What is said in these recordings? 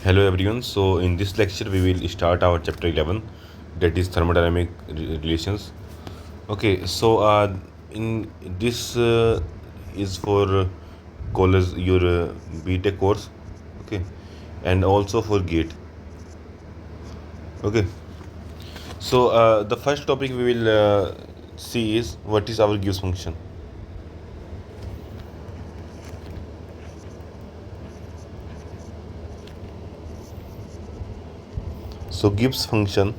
Hello everyone. So in this lecture we will start our chapter 11, that is thermodynamic relations. Okay, so in this is for college your BTech course. Okay, and also for GATE. Okay, so the first topic we will see is what is our Gibbs function. So Gibbs function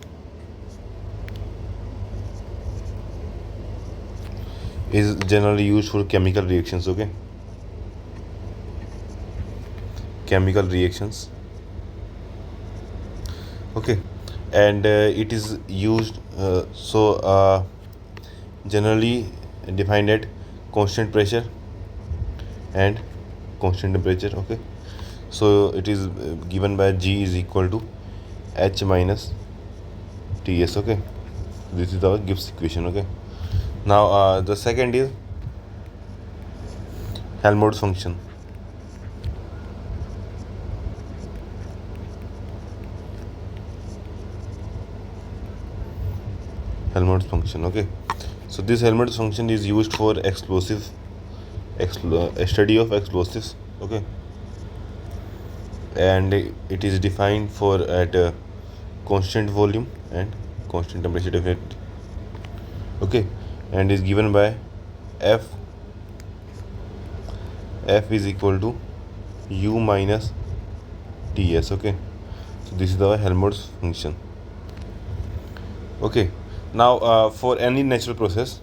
is generally used for chemical reactions. Okay, chemical reactions. Okay, and it is used generally defined at constant pressure and constant temperature. Okay, so it is given by G is equal to H minus Ts. Okay, this is our Gibbs equation. Okay, now the second is Helmholtz function. Helmholtz function. Okay, so this Helmholtz function is used for study of explosives. Okay, and it is defined for at constant volume and constant temperature definitely. Okay, and is given by f is equal to u minus Ts. Okay, so this is the Helmholtz function. Okay, now for any natural process,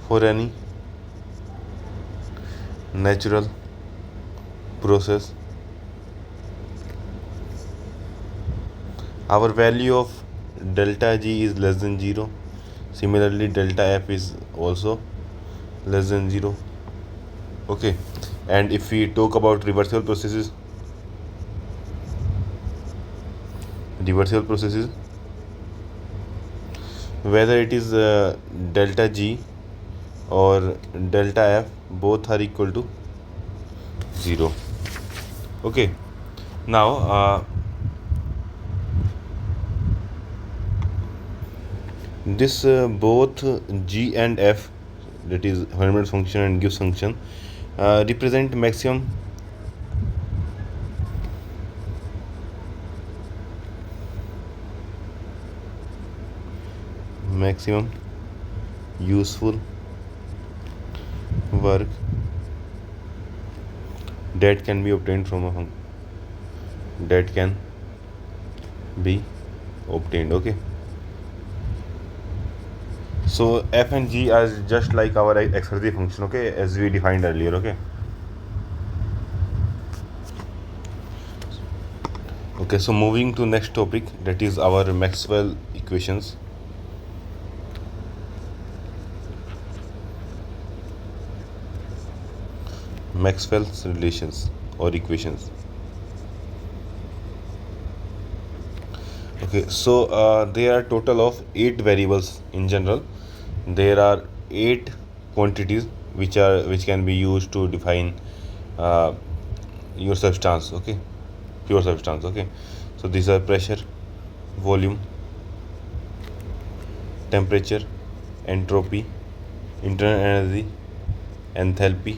for any natural process, our value of delta G is less than 0. Similarly, delta F is also less than 0. Okay, and if we talk about reversible processes, whether it is delta G or delta F, both are equal to 0. Okay, now this both G and F, that is Helmholtz function and Gibbs function, represent maximum useful work that can be obtained from a that can be obtained. Okay, so F and G are just like our exergy function. Okay, as we defined earlier. Okay, so moving to next topic, that is our Maxwell equations. Maxwell's relations or equations. Okay, so there are total of 8 variables in general. There are 8 quantities which can be used to define uh, your substance. Okay, pure substance. Okay, so these are pressure, volume, temperature, entropy, internal energy, enthalpy,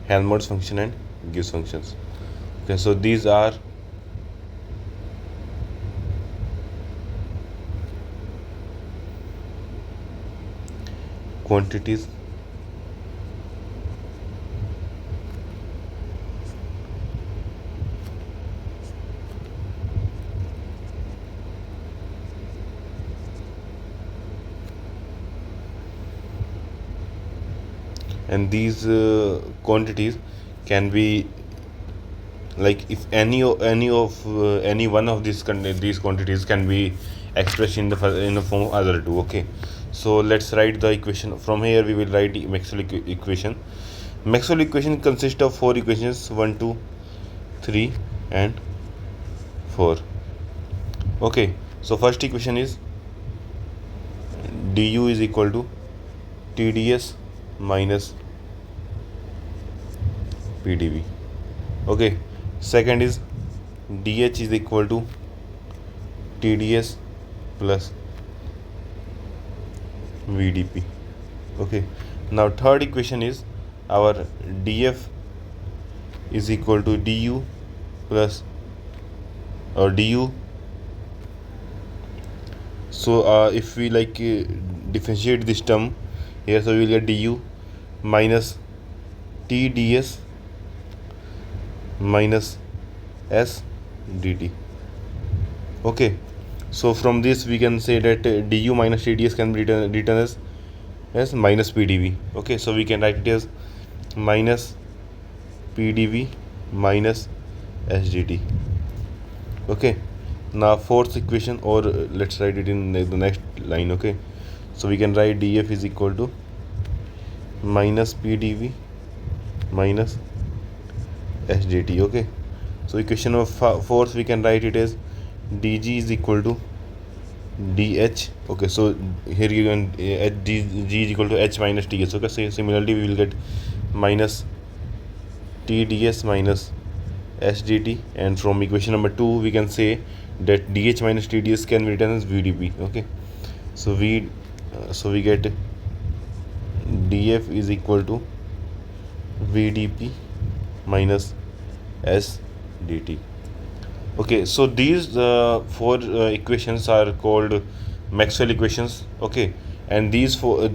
Helmholtz function, and Gibbs functions. Okay, so these are quantities and these quantities can be, like, if any one of these quantities can be expressed in the form of other two. Okay, so let's write the equation. From here we will write the Maxwell equation. Maxwell equation consists of 4 equations: 1, 2, 3 and 4. Okay, so first equation is du is equal to TdS minus PdV. Okay, second is dH is equal to TdS plus VdP. Okay, now third equation is our dF is equal to du plus or du. So if we differentiate this term here, so we will get du minus TdS minus S dt. Okay, so from this we can say that du minus TdS can be written as minus PdV. Okay, so we can write it as minus PdV minus SdT. Okay, now fourth equation, or let's write it in the next line. Okay, so we can write dF is equal to minus PdV minus SdT. Okay, so equation of fourth we can write it as dg is equal to dH. Okay, so here you can g is equal to h minus ts. Okay, so similarly we will get minus TdS minus SdT, and from equation number 2 we can say that dH minus TdS can be written as VdP. Okay, so we get dF is equal to VdP minus SdT. Okay, so these four equations are called Maxwell equations. Okay, and these all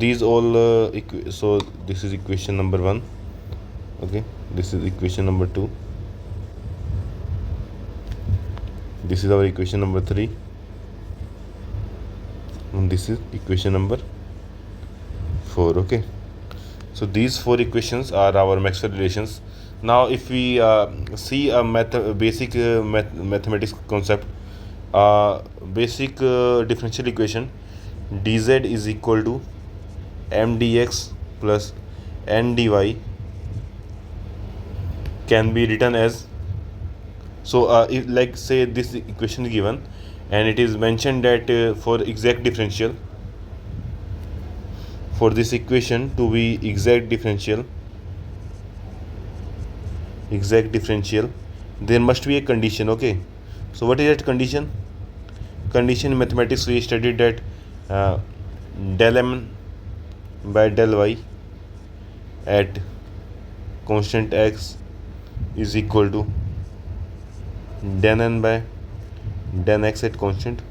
so this is equation number 1. Okay, this is equation number 2, this is our equation number 3, and this is equation number 4. Okay, so these four equations are our Maxwell relations. Now if we see a basic mathematics concept, basic differential equation dz is equal to mdx plus ndy can be written as, so if like say this equation is given and it is mentioned that for exact differential, for this equation to be exact differential, there must be a condition. Okay, so what is that condition? Condition in mathematics we studied that del m by del y at constant x is equal to den n by den x at constant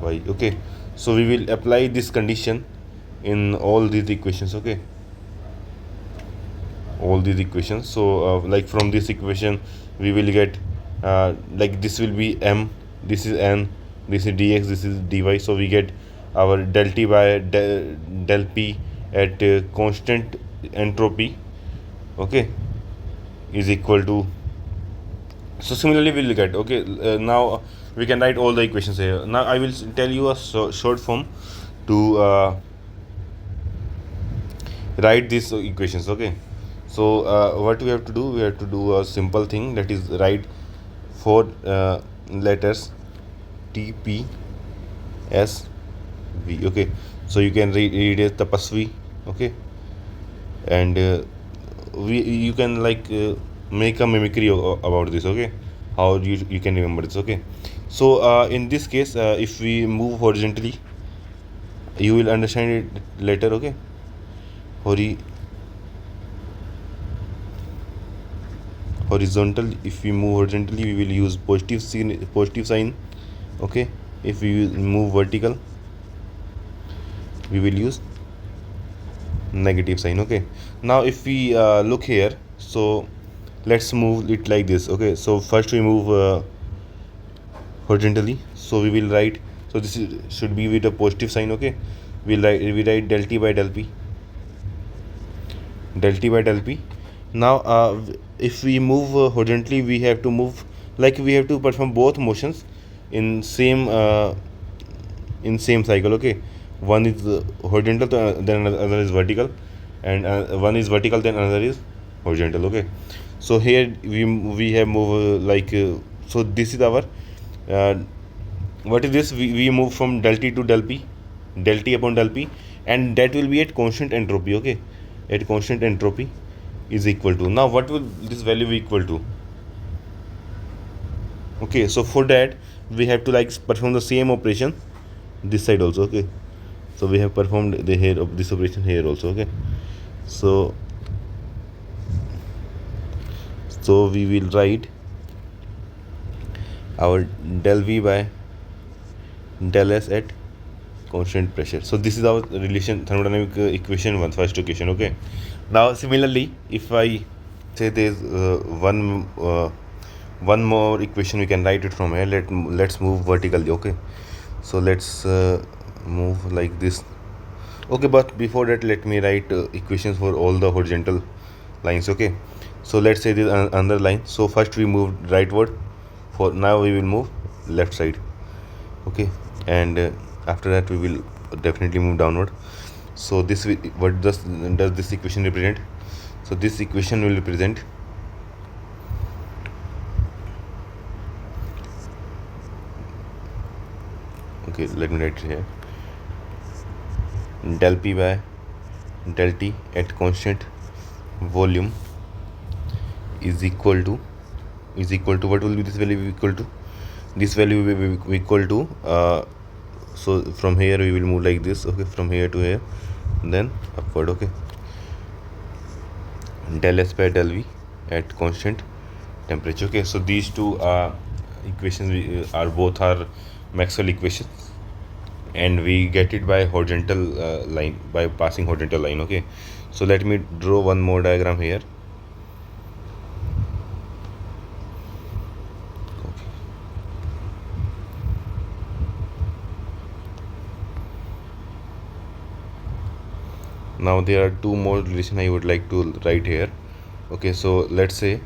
y. Okay, so we will apply this condition in all these equations. Okay, all these equations. So like from this equation we will get like this will be m, this is n, this is dx, this is dy. So we get our del t by del p at constant entropy, okay, is equal to, so similarly we will get, okay, now we can write all the equations here. Now I will tell you a short form to write these equations. Okay, so what we have to do, we have to do a simple thing, that is write four letters T, P, S, V. Okay, so you can read it Tapasvi. Okay, and you can make a mimicry about this. Okay, how you can remember this. Okay, so in this case if we move horizontally, you will understand it later. Okay, horizontal, if we move horizontally we will use positive sign. Okay, if we move vertical we will use negative sign. Okay, now if we look here, so let's move it like this. Okay, so first we move horizontally, so we will write, so this should be with a positive sign. Okay, we write del t by del p, now if we move horizontally, we have to move, we have to perform both motions in same cycle. Okay, one is horizontal, then another is vertical, and one is vertical, then another is horizontal. Okay, so here we have move so this is our what is this, we move from del t to del p, del t upon del p, and that will be at constant entropy. Okay, at constant entropy, is equal to. Now what will this value be equal to? Okay, so for that we have to like perform the same operation this side also. Okay, so we have performed the here of this operation here also. Okay, so we will write our del V by del S at constant pressure. So this is our relation thermodynamic equation one, first equation. Okay, now similarly if I say there is one more equation, we can write it from here. Let's move vertically. Okay, so let's move like this. Okay, but before that let me write equations for all the horizontal lines. Okay, so let's say this another line. So first we moved rightward, for now we will move left side. Okay, and after that we will definitely move downward. So this what does this equation represent? So this equation will represent okay, let me write it here. Del P by del T at constant volume is equal to what will be this value be equal to? This value will be equal to so from here we will move like this. Okay, from here to here, then upward. Okay, del S by del V at constant temperature. Okay, so these two equations are both are Maxwell equations, and we get it by horizontal line, by passing horizontal line. Okay, so let me draw one more diagram here. Now there are two more relation I would like to write here. Okay, so let's say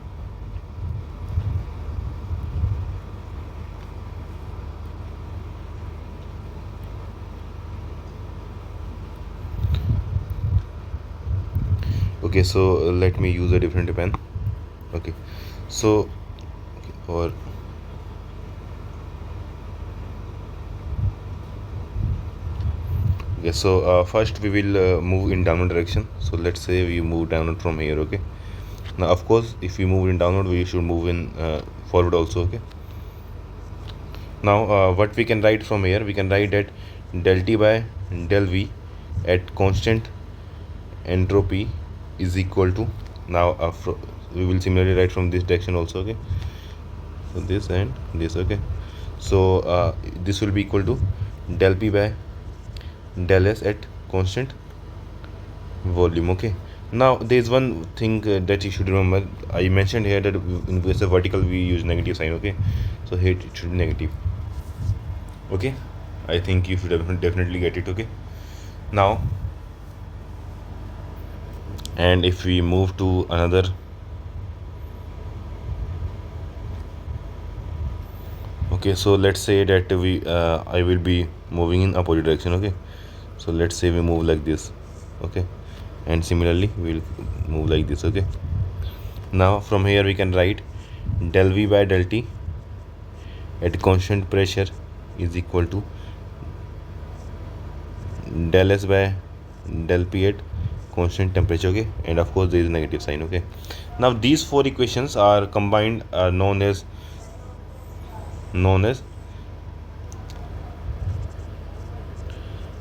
okay, so let me use a different pen. Okay, so or okay, so first we will move in downward direction. So let's say we move downward from here. Okay, now of course if we move in downward, we should move in forward also. Okay, now what we can write from here, we can write that del T by del V at constant entropy is equal to, now we will similarly write from this direction also. Okay, so this and this. Okay, so this will be equal to del P by del S at constant volume. Okay, now there is one thing that you should remember. I mentioned here that in case of vertical we use negative sign. Okay, so here it should be negative. Okay, I think you should definitely get it. Okay, now and if we move to another, okay, so let's say that I will be moving in opposite direction. Okay, so let's say we move like this. Okay, and similarly we will move like this. Okay, now from here we can write del V by del T at constant pressure is equal to del S by del P at constant temperature. Okay, and of course there is a negative sign. Okay, now these four equations are combined, are known as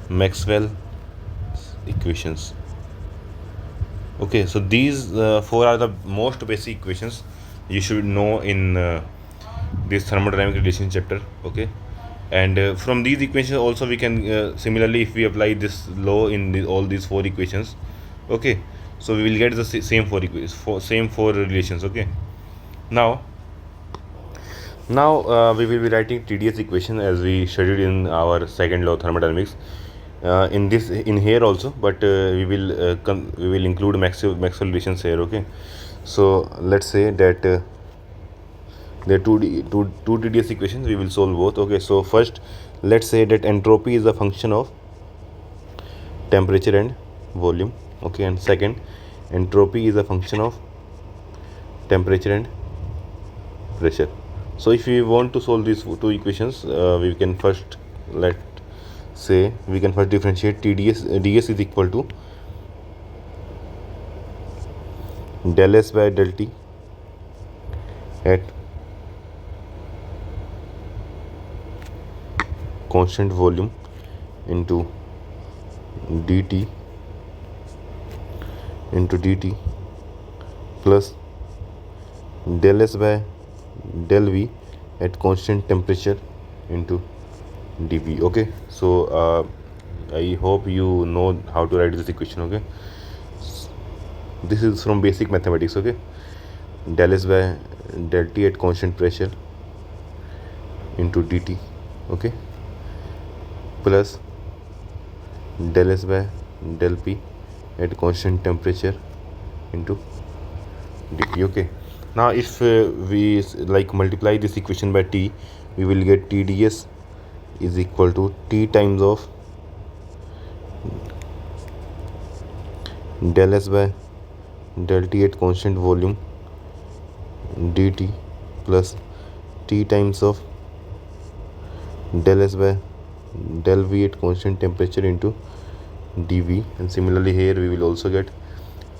Maxwell equations. Okay, so these four are the most basic equations you should know in this thermodynamic relation chapter. Okay, and from these equations also we can similarly, if we apply this law in all these four equations, okay, so we will get the same same four relations. Okay, now we will be writing TDS equation as we studied in our second law of thermodynamics. In here also, but we will include Maxwell relations here. Okay, so let's say that there are two TDS equations. We will solve both. Okay, so first let's say that entropy is a function of temperature and volume. Okay, and second, entropy is a function of temperature and pressure. So if we want to solve these two equations, we can first differentiate TDS. DS is equal to del S by del T at constant volume into dt plus del S by del V at constant temperature into dV. Okay, so I hope you know how to write this equation. Okay, this is from basic mathematics. Okay, del S by del T at constant pressure into dt. Okay, plus del S by del P at constant temperature into dt. Okay, now if we like multiply this equation by T, we will get TdS is equal to T times of del S by del T at constant volume dt plus T times of del S by del V at constant temperature into dV. And similarly here we will also get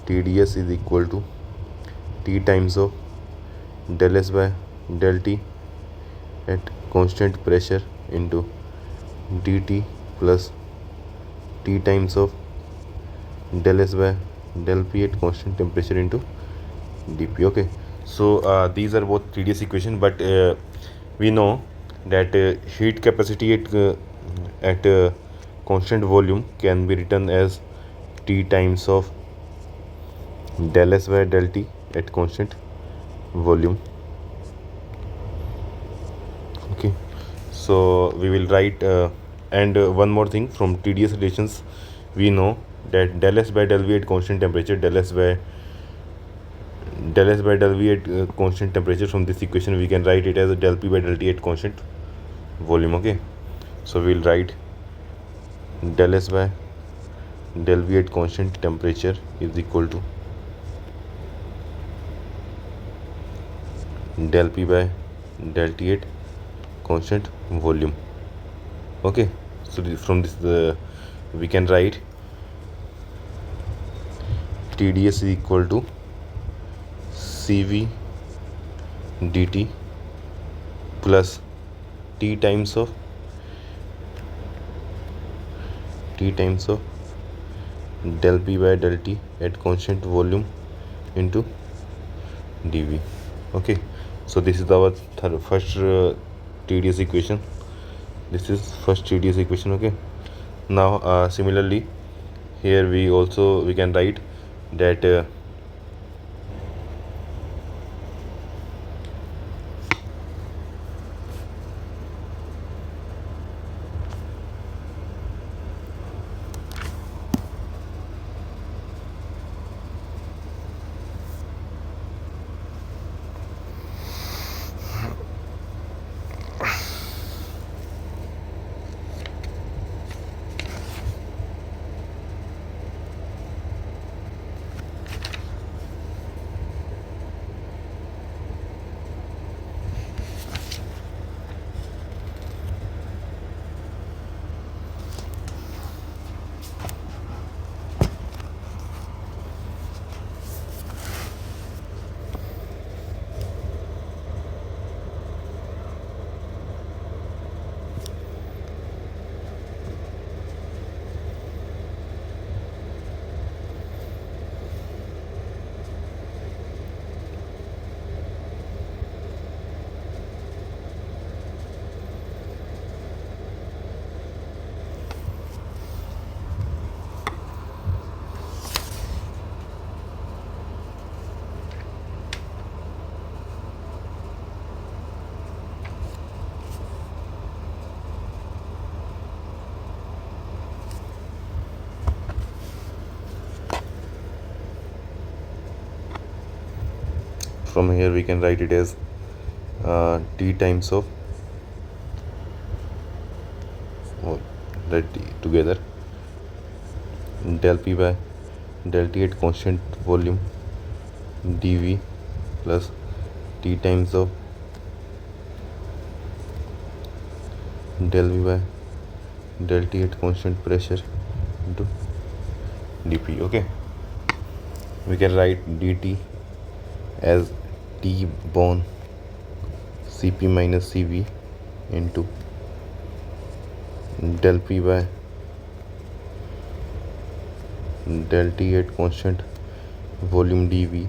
TdS is equal to T times of del S by del T at constant pressure into dt plus T times of del S by del P at constant temperature into dP. Okay, so these are both TdS equation, but we know that heat capacity at constant volume can be written as T times of del S by del T at constant volume. Okay, so we will write and one more thing, from TdS relations we know that del S by del V at constant temperature, del S by del V at constant temperature, from this equation we can write it as del P by del T at constant volume. Okay, so we will write del S by del V at constant temperature is equal to del P by del T at constant volume. Okay, so from this we can write TdS is equal to CV dt plus T times of del P by del T at constant volume into dV. Okay, so this is our first TdS equation. This is first TdS equation. Okay, now similarly here we can write that from here we can write it as T times of, or write together, del P by del T at constant volume dV plus T times of del V by del T at constant pressure into dP. Okay, we can write dt as T upon Cp minus Cv into del P by del T at constant volume dV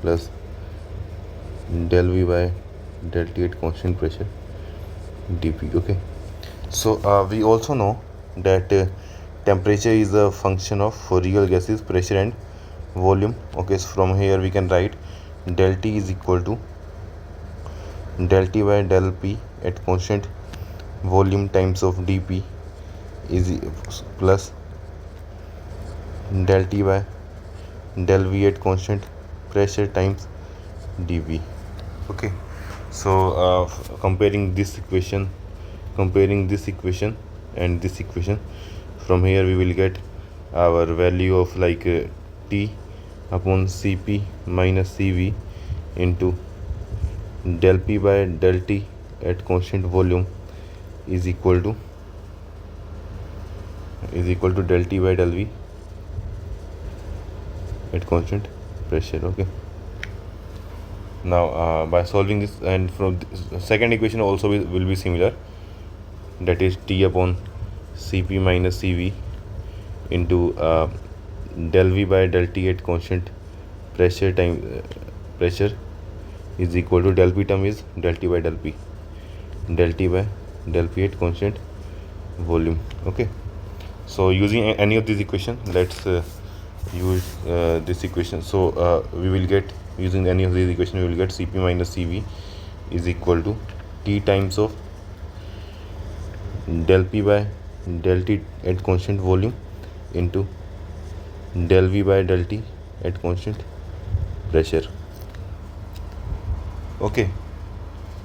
plus del V by del T at constant pressure dP. Okay, so we also know that temperature is a function of real gases pressure and volume. Okay, so from here we can write del T is equal to del T by del P at constant volume times of dP is plus del T by del V at constant pressure times dV. Okay, so comparing this equation and this equation, from here we will get our value of like T upon Cp minus Cv into del P by del T at constant volume is equal to del T by del V at constant pressure. Okay, now by solving this, and from the second equation also will be similar, that is T upon Cp minus Cv into del V by del T at constant pressure pressure is equal to del P term is del T by del P at constant volume. Okay, so using any of these equation, let's use this equation. So we will get, using any of these equation, we will get Cp minus Cv is equal to T times of del P by del T at constant volume into del V by del T at constant pressure. Okay,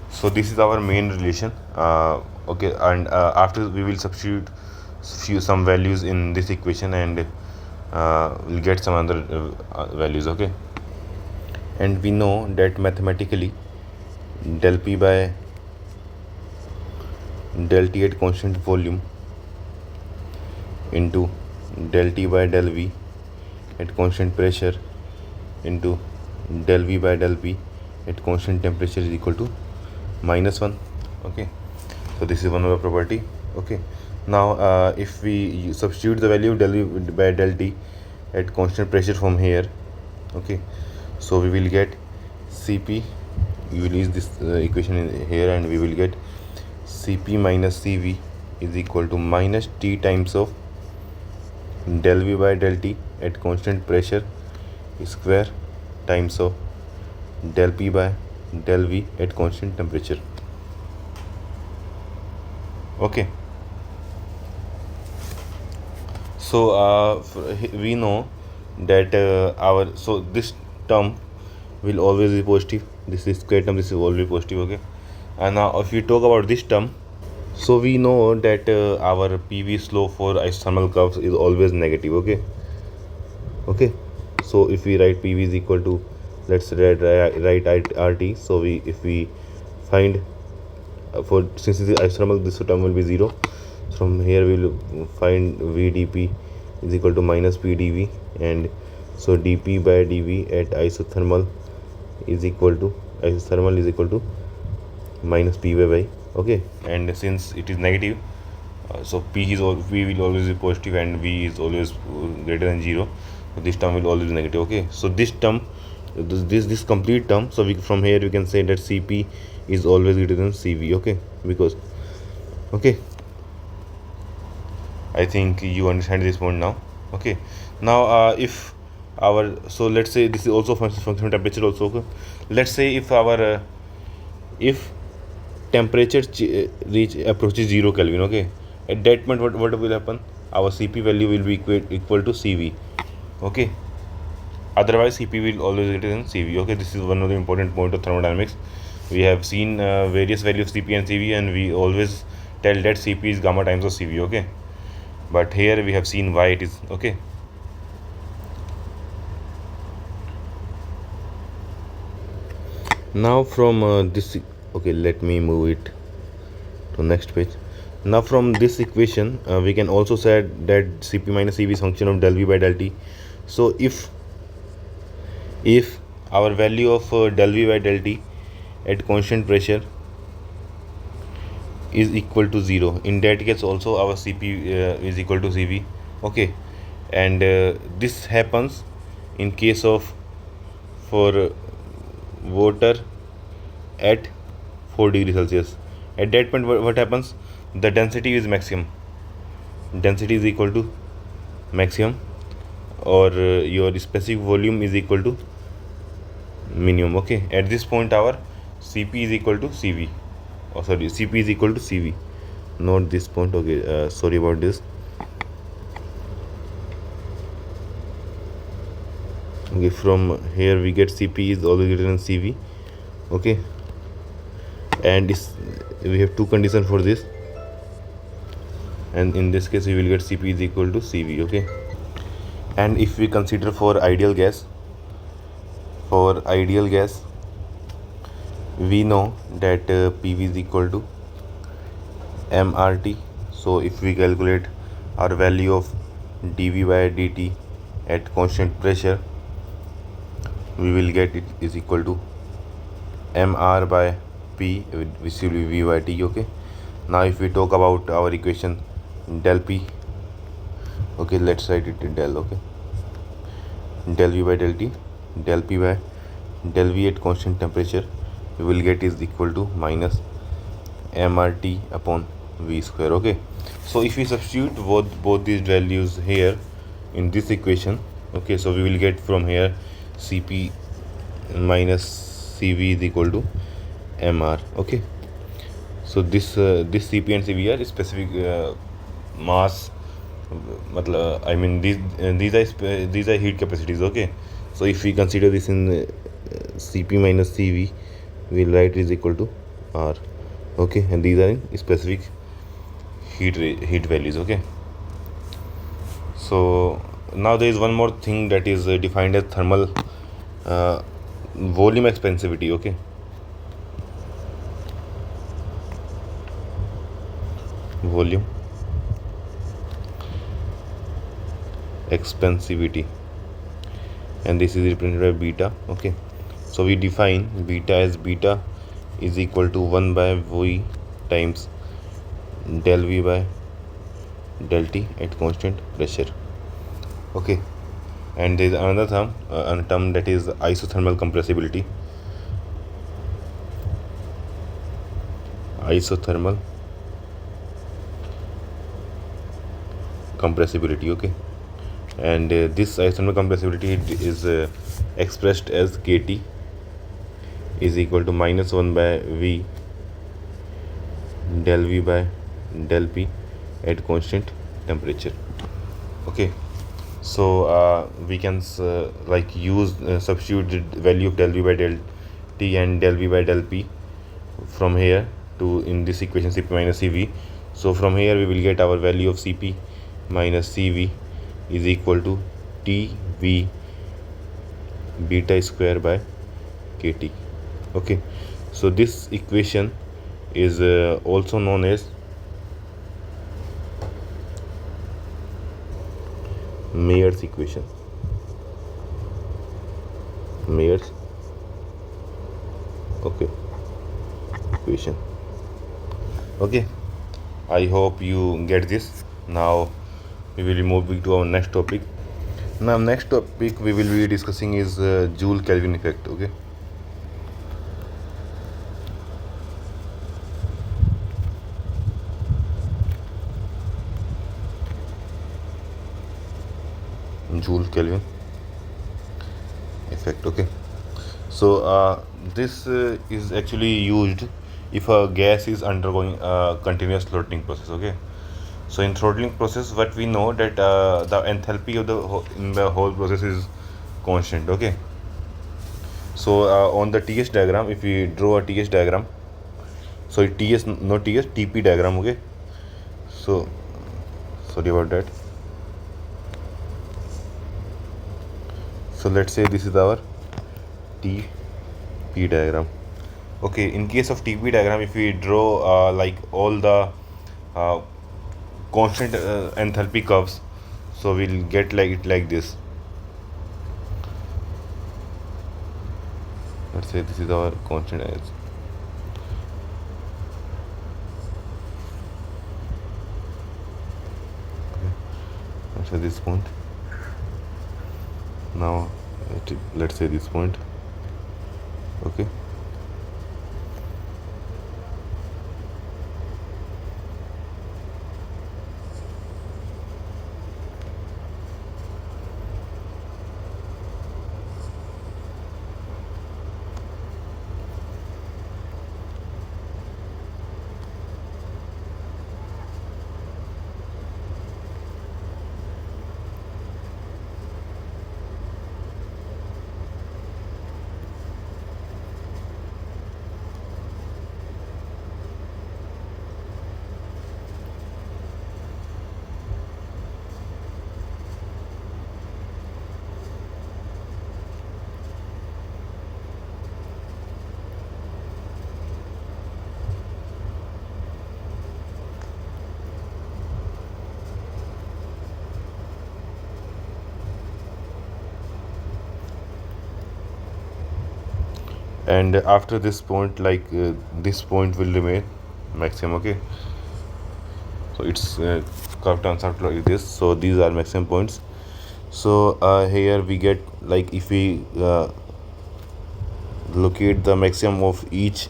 so this is our main relation. Okay, and after we will substitute some values in this equation, and we'll get some other values. Okay, and we know that mathematically del P by del T at constant volume into del T by del V at constant pressure into del V by del P at constant temperature is equal to -1. Okay, so this is one of the property. Okay, now if we substitute the value of del V by del T at constant pressure from here, okay, so we will get Cp, we will use this equation in here, and we will get Cp minus Cv is equal to minus T times of del V by del T at constant pressure square times of del P by del V at constant temperature. Okay, so we know that so this term will always be positive. This is square term, this is always positive. Okay, and now if we talk about this term, so we know that our PV slope for isothermal curves is always negative. Okay, so if we write PV is equal to, let's write RT. So if we find for, since it is isothermal, this term will be 0. From here we will find VdP is equal to minus PdV, and so dP by dV at isothermal is equal to minus P by Y. Okay, and since it is negative, so P will always be positive and V is always greater than 0. So this term will always be negative. Okay, so this term, this complete term, so from here we can say that Cp is always greater than Cv. Okay, because okay, I think you understand this point now. Okay, now if our, so let's say this is also function of temperature also. Okay? Let's say if our if temperature approaches 0 Kelvin, okay, at that point what will happen, our Cp value will be equal to Cv. Okay, otherwise Cp will always greater than Cv. Okay, this is one of the important point of thermodynamics. We have seen various values of Cp and Cv, and we always tell that Cp is gamma times of Cv. Okay, but here we have seen why it is. Okay, now from this, okay, let me move it to next page. Now from this equation we can also say that Cp minus Cv is function of del V by del T. So if our value of del V by del T at constant pressure is equal to 0. In that case also our Cp is equal to Cv. Okay, and this happens in case of for water at 4 degrees Celsius. At that point what happens, the density is maximum, density is equal to maximum, or your specific volume is equal to minimum. Okay, at this point our Cp is equal to Cv, oh sorry, Cp is equal to Cv, not this point. Okay, sorry about this. Okay, from here we get Cp is always greater than Cv. Okay, and this, we have two conditions for this, and in this case we will get Cp is equal to Cv. Okay, and if we consider for ideal gas, we know that Pv is equal to mRT. So if we calculate our value of dV by dt at constant pressure, we will get it is equal to mR by P, which will be V by T. Okay, now if we talk about our equation del P, okay, let's write it del. Okay, del V by del T, del P by del V at constant temperature, we will get is equal to minus mRT upon V square. Okay, so if we substitute both these values here in this equation, okay, so we will get from here Cp minus Cv is equal to mR. Okay, so this Cp and Cv are specific mass, I mean these are heat capacities. Okay, so if we consider this in Cp minus Cv, we will write is equal to R. Okay, and these are in specific heat values. Okay, so now there is one more thing that is defined as thermal volume expansivity. Okay, volume expansivity, and this is represented by beta. Okay, so we define beta as beta is equal to 1 by V times del V by del T at constant pressure. Okay, and there is another term that is isothermal compressibility. Isothermal compressibility. Okay, and this isothermal compressibility is expressed as kT is equal to minus 1 by V del V by del P at constant temperature. Okay, so we can like use substitute the value of del V by del T and del V by del P from here to in this equation Cp minus Cv. So from here we will get our value of Cp minus Cv is equal to Tv beta square by kT. Okay, so this equation is also known as Mayer's equation. Mayer's equation. Okay, I hope you get this. Now we will move to our next topic. Now next topic we will be discussing is Joule Kelvin effect. Okay, Joule Kelvin effect. Okay, so this is actually used if a gas is undergoing a continuous throttling process. Okay, so in throttling process what we know that the enthalpy of in the whole process is constant. Okay, so on the TS diagram, if we draw a TS diagram, so TS not TS TP diagram. Okay, so sorry about that. So let's say this is our TP diagram. Okay, in case of TP diagram, if we draw like all the constant enthalpy curves, so we'll get like this. let's say this is our constant as, let's say this point. Now let's say this point. Okay, and after this point, like this point will remain maximum. Okay, so it's curved turns out like this. So these are maximum points. So here we get, like, if we locate the maximum of each,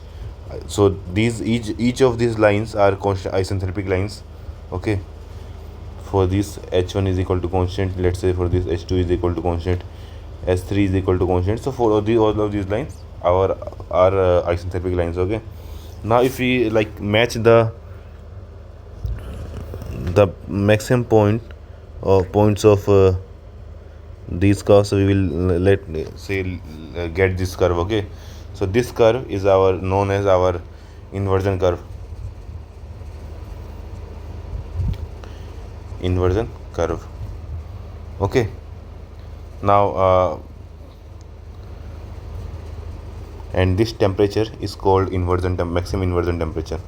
so these each of these lines are constant isenthalpic lines. Okay, for this h1 is equal to constant, let's say for this h2 is equal to constant, s3 is equal to constant. So for all of these lines are isenthalpic lines. Okay, now if we like match the maximum points of these curves, we will let say get this curve. Okay, so this curve is our known as our inversion curve. Inversion curve. Okay, now and this temperature is called maximum inversion temperature.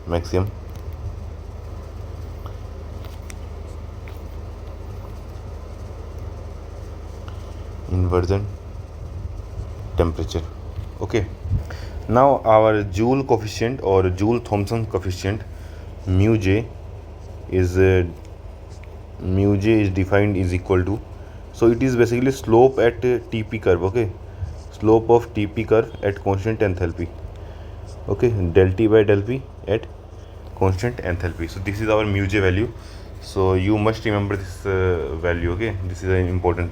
Maximum inversion temperature. Okay, now our Joule coefficient or Joule-Thomson coefficient mu j is defined is equal to, so it is basically slope at TP curve. Okay, slope of TP curve at constant enthalpy. Okay, del T by del P at constant enthalpy. So this is our mu j value. So you must remember this value. Okay, this is an important.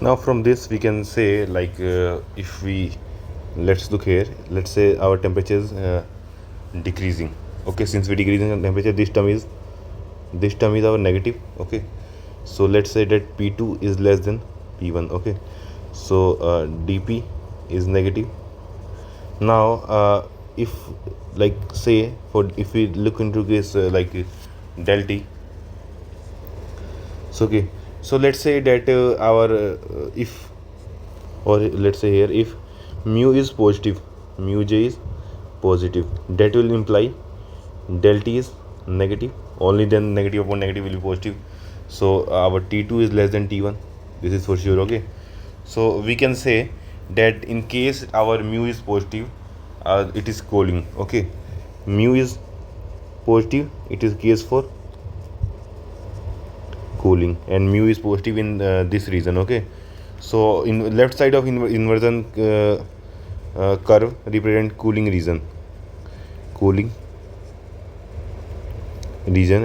Now from this we can say, like if we, let's look here, let's say our temperature is decreasing. Okay, since we decreasing the temperature, this term is our negative. Okay, so let's say that P2 is less than P1. Okay, so dP is negative. Now if, like, say for, if we look into this like del T. So okay, so let's say that our if, or let's say here, if mu is positive, mu j is positive, that will imply del T is negative. Only then negative upon negative will be positive. So our T2 is less than T1. This is for sure. Okay, so we can say that in case our mu is positive, it is cooling. Okay, mu is positive, it is case for cooling, and mu is positive in this region. Okay, so in left side of inversion curve represent cooling region,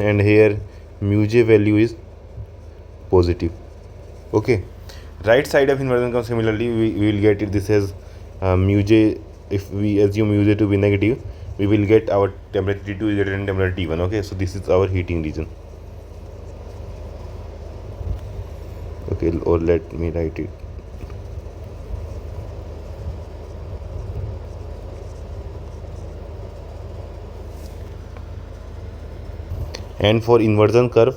and here mu j value is positive. Okay, right side of inversion curve, similarly we will get it, this as mu j. If we assume mu j to be negative, we will get our temperature T2 is greater than temperature T1. Okay, so this is our heating region. Okay, or let me write it. And for inversion curve,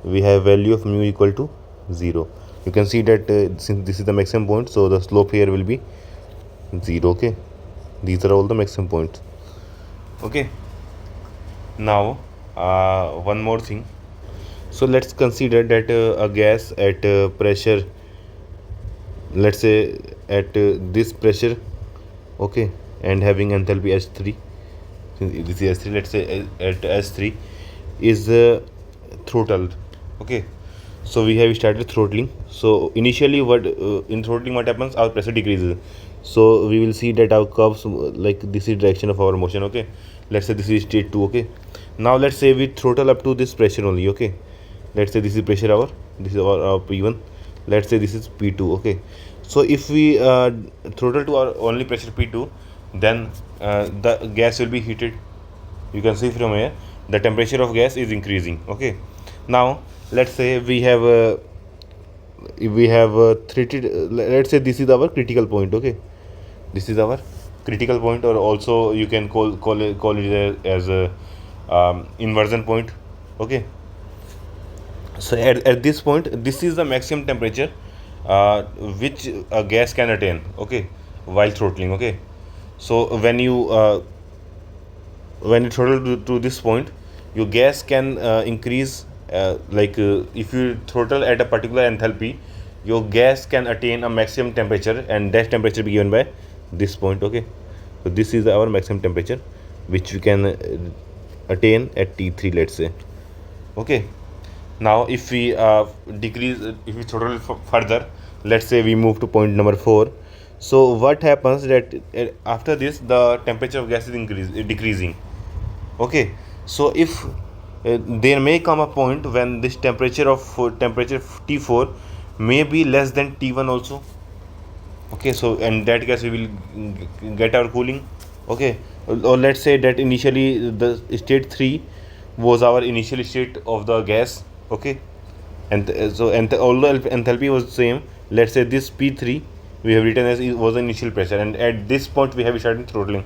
we have value of mu equal to 0. You can see that since this is the maximum point, so the slope here will be 0. Okay, these are all the maximum points. Okay, now one more thing. So let's consider that a gas at pressure let's say at this pressure, okay, and having enthalpy h3, this is s3, let's say at s3 is throttled, okay. So we have started throttling. So initially what in throttling what happens, our pressure decreases. So we will see that our curves like this is direction of our motion, okay. Let's say this is state 2, okay. Now let's say we throttle up to this pressure only, okay. Let's say this is pressure hour, this is our p1, let's say this is p2, okay. So if we throttle to our only pressure p2, then the gas will be heated. You can see from here the temperature of gas is increasing, okay. Now let's say we have treated, let's say this is our critical point, okay. This is our critical point, or also you can call it as a inversion point, okay. So at this point, this is the maximum temperature which a gas can attain, okay, while throttling, okay. So when you throttle to this point, your gas can increase, if you throttle at a particular enthalpy, your gas can attain a maximum temperature, and that temperature be given by this point, okay. So this is our maximum temperature which we can attain at T3, let's say, okay. Now if we decrease, if we throttle further, let's say we move to point number 4. So what happens that after this the temperature of gas is decreasing, okay. So if there may come a point when this temperature T4 may be less than T1 also, okay. So in that case we will get our cooling, okay. Or let's say that initially the state 3 was our initial state of the gas, okay. And although enthalpy was same, let's say this p3 we have written as was the initial pressure, and at this point we have started throttling.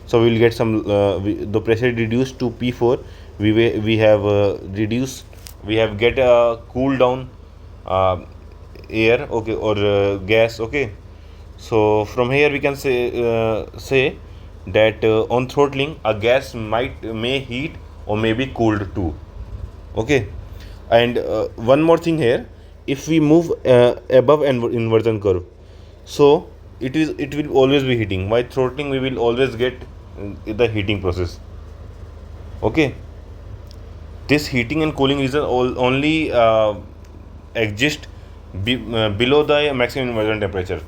So we will get some the pressure reduced to p4. We have reduced, we have get a cool down air, okay, or gas, okay. So from here we can say that on throttling a gas may heat or may be cooled too, okay. And one more thing here, if we move above inversion curve, so it will always be heating. By throttling we will always get the heating process, okay. This heating and cooling region only exist below the maximum inversion temperature.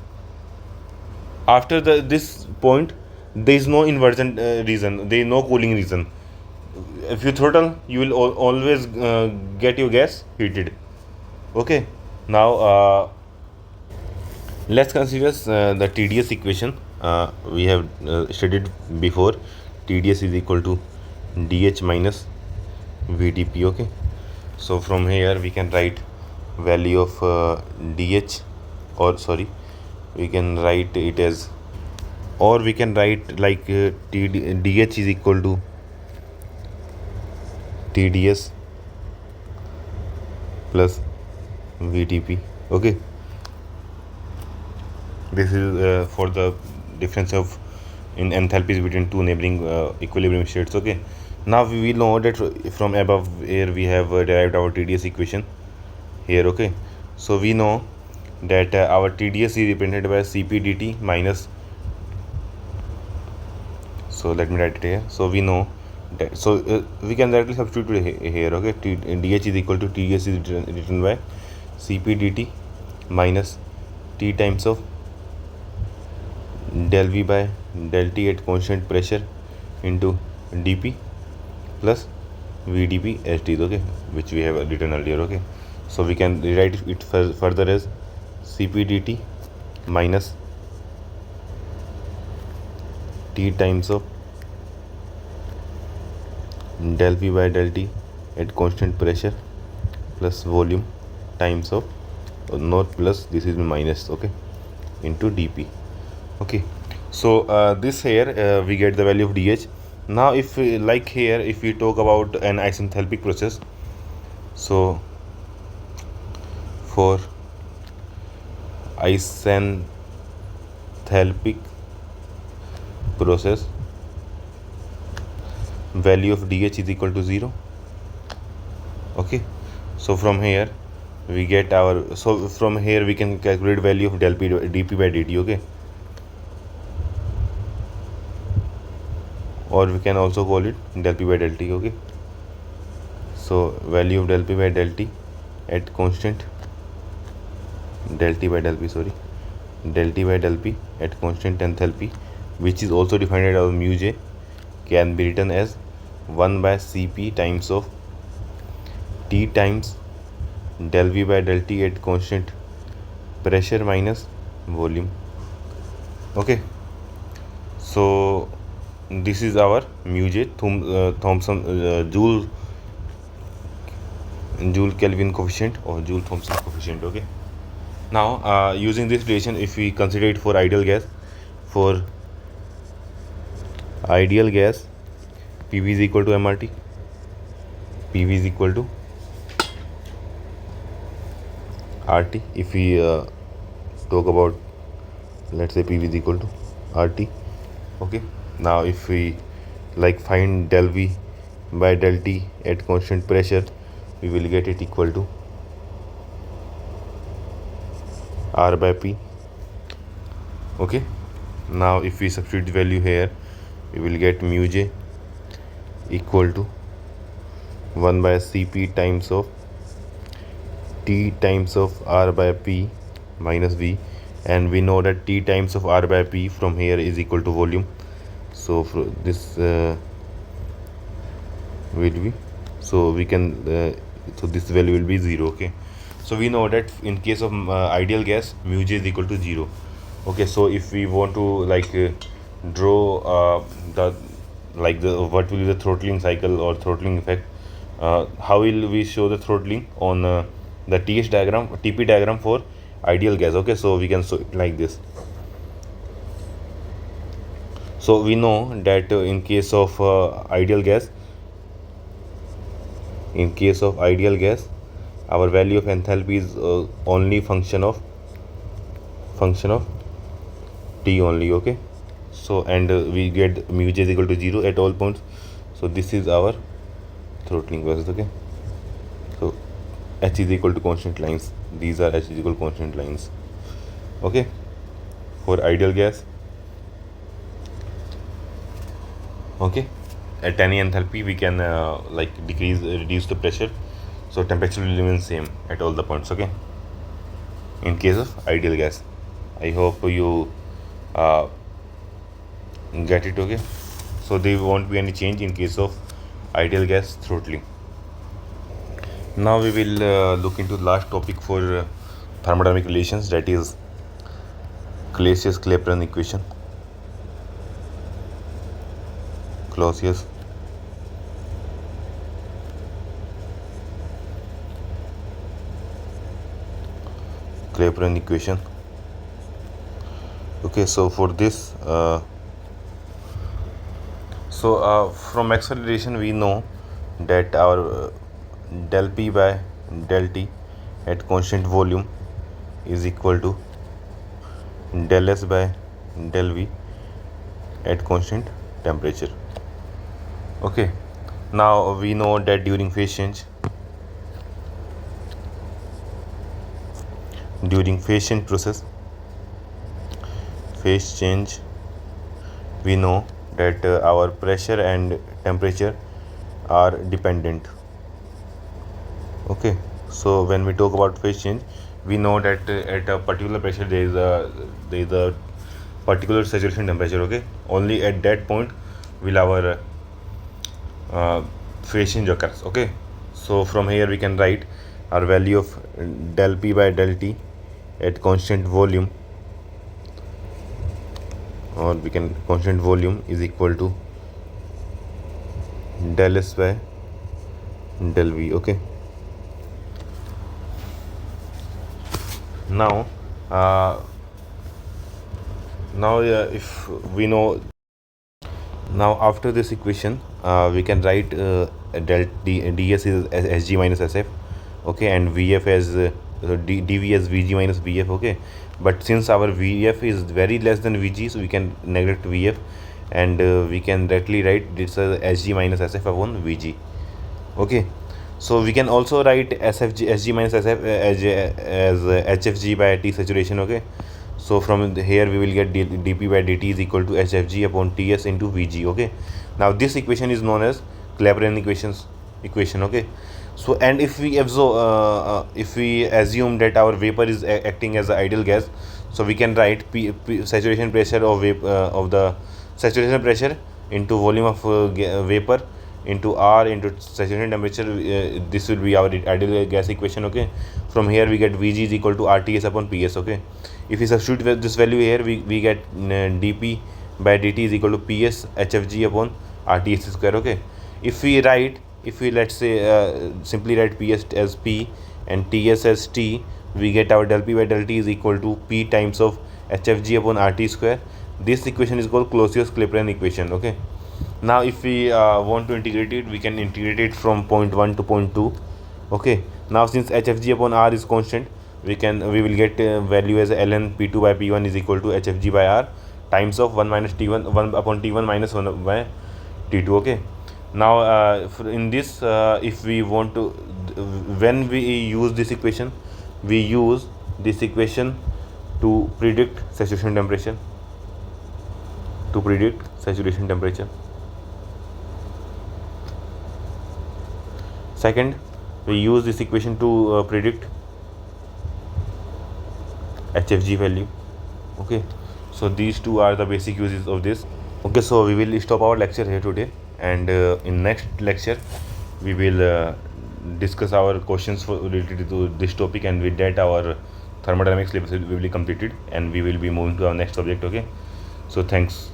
After this point there is no inversion region, there is no cooling region. If you throttle, you will always get your gas heated, okay. Now let's consider the TDS equation. We have studied before. TDS is equal to dH minus VdP, okay. So from here we can write value of dH, or sorry, we can write it as, or we can write like dH is equal to TDS plus VdP, okay. This is for the difference of in enthalpies between two neighboring equilibrium states, okay. Now we will know that from above here we have derived our TDS equation here, okay. So we know that our TDS is represented by Cp dt minus, so let me write it here. So we know that, so we can directly substitute here, okay. dH is equal to TDS is written by Cp dt minus T times of del V by del T at constant pressure into dP plus VdP HT, okay, which we have written earlier, okay. So we can rewrite it further as Cp dt minus T times of del V by del T at constant pressure plus volume times of not plus, this is minus, okay, into dP, okay. So this here we get the value of dH. Now if like here if we talk about an isenthalpic process, so for isenthalpic process, value of dH is equal to 0, okay. So from here we get our, so from here we can calculate value of del p dp by dt. Okay, or we can also call it del p by del t. Okay, so value of del p by del t at constant del t by del p, sorry, del t by del p at constant enthalpy, which is also defined as mu j, can be written as 1 by cp times of t times del v by del t at constant pressure minus volume. Okay, so this is our mu j, Thomson Joule Kelvin coefficient or Joule Thomson coefficient. Okay, now using this relation, if we consider it for ideal gas, for ideal gas, PV is equal to MRT, PV is equal to RT. If we talk about, let's say PV is equal to RT. Okay, now if we like find del V by del T at constant pressure, we will get it equal to R by P. Okay, now if we substitute the value here, we will get mu j equal to 1 by Cp times of T times of R by P minus V, and we know that T times of R by P from here is equal to volume. So this will be, so we can so this value will be 0. Okay, so we know that in case of ideal gas, mu j is equal to 0. Okay, so if we want to like draw the what will be the throttling cycle or throttling effect, how will we show the throttling on the TP diagram for ideal gas. Okay, so we can show it like this. So we know that in case of ideal gas, our value of enthalpy is only function of T only. Okay, so and we get mu j is equal to 0 at all points. So this is our throttling process. Okay, so H is equal to constant lines. These are H is equal to constant lines. Okay, for ideal gas. Okay, at any enthalpy we can like reduce the pressure, so temperature will remain same at all the points. Okay, in case of ideal gas, I hope you get it. Okay, so there won't be any change in case of ideal gas throttling. Now we will look into the last topic for thermodynamic relations, that is Clausius-Clapeyron equation. Clapeyron equation. Okay, so for this from acceleration we know that our del P by del T at constant volume is equal to del S by del V at constant temperature. Okay, now we know that during phase change we know that our pressure and temperature are dependent. Okay, so when we talk about phase change, we know that at a particular pressure there is a particular saturation temperature. Okay, only at that point will our phase change occurs. Okay, so from here we can write our value of del P by del T at constant volume, or we can constant volume is equal to del S by del V. Okay, now if we know, now after this equation we can write del ds is as Sg minus Sf. Okay, and Vf as dV as Vg minus Vf. Okay, but since our Vf is very less than Vg, so we can neglect Vf, and we can directly write this as Sg minus Sf upon Vg. Okay, So we can also write SFG Sg minus SF as HFG by T saturation. Okay, so from here we will get dP by dt is equal to HFG upon Ts into Vg. Okay, now this equation is known as Clapeyron equation. Okay, so and if we if we assume that our vapor is acting as an ideal gas, so we can write saturation pressure of of the saturation pressure into volume of vapor into R into saturation temperature. This will be our ideal gas equation. Okay, from here we get Vg is equal to Rts upon Ps. Okay, if we substitute this value here, we get dP by dt is equal to Ps Hfg upon Rts square. Okay, if we let's say simply write Ps as P and Ts as T, we get our del P by del T is equal to P times of Hfg upon Rt square. This equation is called Clausius-Clapeyron equation. Okay, now if we want to integrate it, we can integrate it from point 1 to point 2. Okay, now since Hfg upon R is constant, we will get value as ln P2 by P1 is equal to Hfg by R times of 1 minus T1 1 upon T1 minus 1 by T2. Okay, now in this if we want to when we use this equation, we use this equation to predict saturation temperature. Second, we use this equation to predict HFG value. Okay, so these two are the basic uses of this. Okay, so we will stop our lecture here today, and in next lecture we will discuss our questions related to this topic, and with that our thermodynamics syllabus will be completed and we will be moving to our next subject. Okay, so thanks.